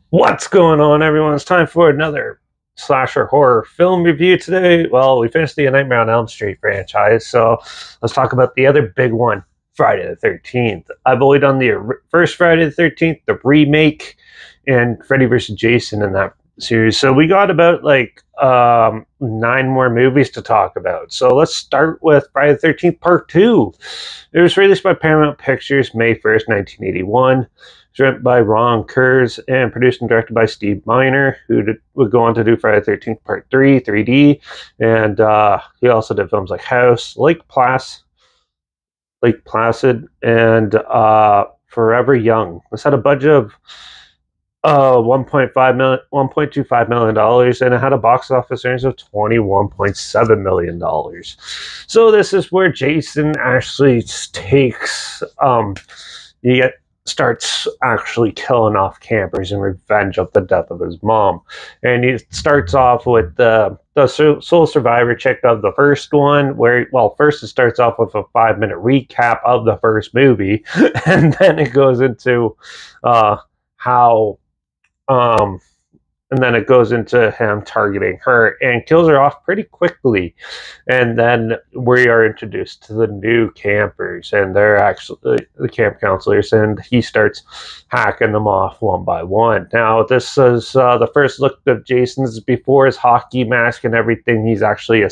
What's going on, everyone? It's time for another slasher horror film review today. Well, we finished the Nightmare on Elm Street franchise, so let's talk about the other big one, Friday the 13th. I've only done the first Friday the 13th, the remake, and Freddy vs. Jason in that series. So we got about like 9 more movies to talk about. So let's start with Friday the 13th Part 2. It was released by Paramount Pictures May 1st, 1981. Written by Ron Kurz and produced and directed by Steve Miner, who would go on to do Friday the 13th Part 3, 3D, and he also did films like House, Lake Placid, and Forever Young. This had a budget of $1.25 million, and it had a box office earnings of $21.7 million. So this is where Jason actually takes starts actually killing off campers in revenge of the death of his mom. And he starts off with the sole survivor chick of the first one, where, well, first it starts off with a 5-minute recap of the first movie, and then it goes into how and then it goes into him targeting her and kills her off pretty quickly. And then we are introduced to the new campers, and they're actually the camp counselors, and he starts hacking them off one by one. Now, this is the first look of Jason's before his hockey mask and everything. He's actually a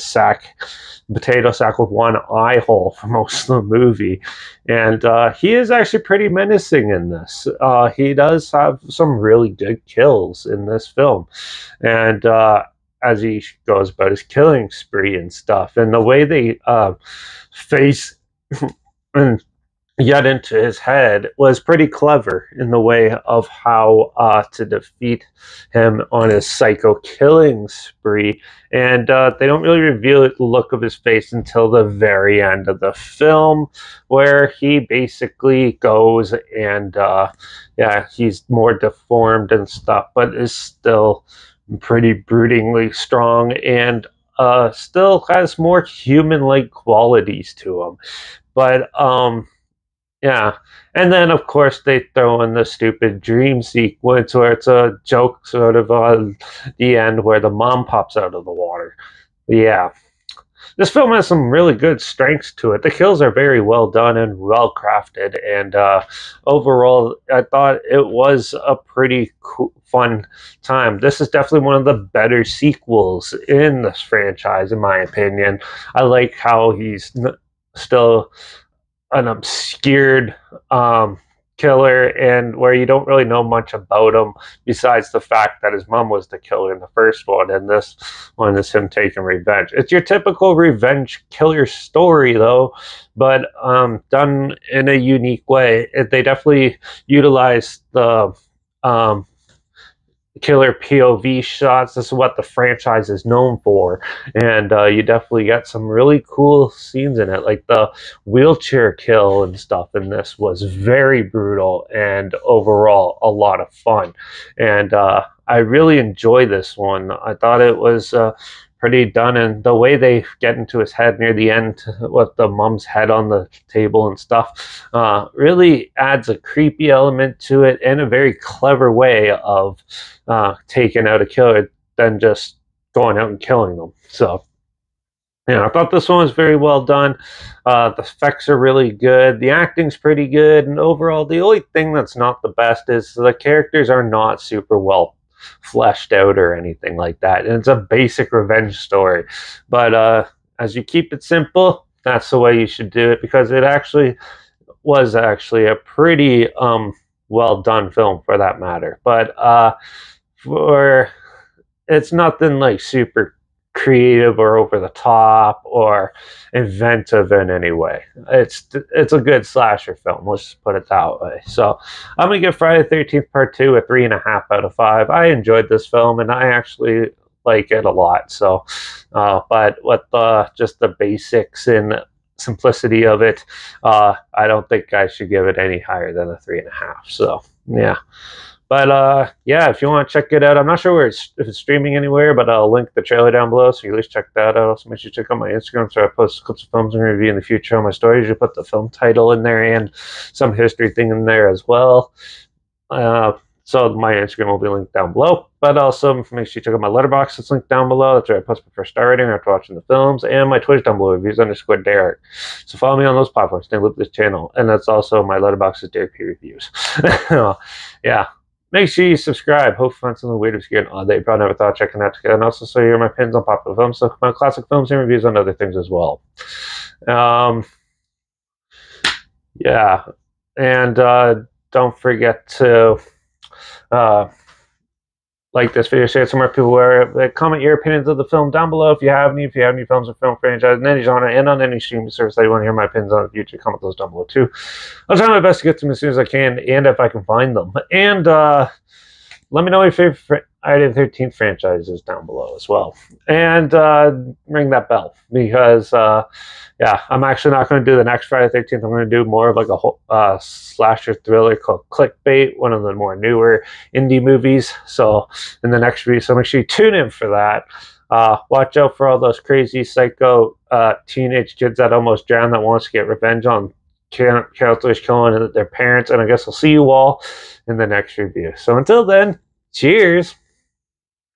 potato sack with one eye hole for most of the movie. And he is actually pretty menacing in this. He does have some really good kills in this film. And as he goes about his killing spree and stuff, and the way they face and get into his head was pretty clever in the way of how to defeat him on his psycho killing spree. And they don't really reveal the look of his face until the very end of the film, where he basically goes and he's more deformed and stuff, but is still pretty broodingly strong and still has more human-like qualities to him. But yeah, and then of course they throw in the stupid dream sequence where it's a joke sort of on the end where the mom pops out of the water. Yeah, this film has some really good strengths to it. The kills are very well done and well crafted, and overall, I thought it was a pretty fun time. This is definitely one of the better sequels in this franchise, in my opinion. I like how he's still an obscured killer, and where you don't really know much about him besides the fact that his mom was the killer in the first one, and this one is him taking revenge. It's your typical revenge killer story, though, but done in a unique way. They definitely utilize the killer POV shots. This is what the franchise is known for, and you definitely get some really cool scenes in it, like the wheelchair kill and stuff in this was very brutal and overall a lot of fun. And I really enjoy this one. I thought it was pretty done, and the way they get into his head near the end with the mom's head on the table and stuff really adds a creepy element to it in a very clever way of taking out a killer than just going out and killing them. So yeah, I thought this one was very well done. The effects are really good. The acting's pretty good. And overall, the only thing that's not the best is the characters are not super well fleshed out or anything like that. And it's a basic revenge story. But as you keep it simple, that's the way you should do it, because it actually was actually a pretty well done film for that matter. But it's nothing like super creative or over the top or inventive in any way. It's a good slasher film, let's just put it that way. So I'm gonna give Friday the 13th Part 2 a 3.5 out of 5. I enjoyed this film, and I actually like it a lot. So but with just the basics and simplicity of it, I don't think I should give it any higher than a 3.5. So yeah. But yeah, if you want to check it out, I'm not sure if it's streaming anywhere, but I'll link the trailer down below, so you at least check that out. Also, make sure you check out my Instagram, so I post clips of films and review in the future on my stories. You put the film title in there and some history thing in there as well. So my Instagram will be linked down below. But also make sure you check out my Letterbox. It's linked down below. That's where I post my first star rating after watching the films, and my Twitch down below, reviews_Derek. So follow me on those platforms. Stay with this channel, and that's also my Letterbox's Derek P reviews. Yeah. Make sure you subscribe. Hope you find something weird, obscure, and odd that you probably never thought of checking out together. And also, so you're my pins on popular films, so my classic films and reviews on other things as well. Yeah, and don't forget to like this video, share it to more people, where comment your opinions of the film down below if you have any films or film franchise in any genre and on any streaming service that you want to hear my opinions on in the future. Comment those down below too. I'll try my best to get to them as soon as I can, and if I can find them. And let me know your favorite Friday the 13th franchise is down below as well. And ring that bell, because yeah, I'm actually not going to do the next Friday the 13th. I'm going to do more of like a whole slasher thriller called Clickbait, one of the more newer indie movies. So in the next video, so make sure you tune in for that. Watch out for all those crazy psycho teenage kids that almost drowned that wants to get revenge on characters killing their parents. And I guess I'll see you all in the next review. So until then, cheers.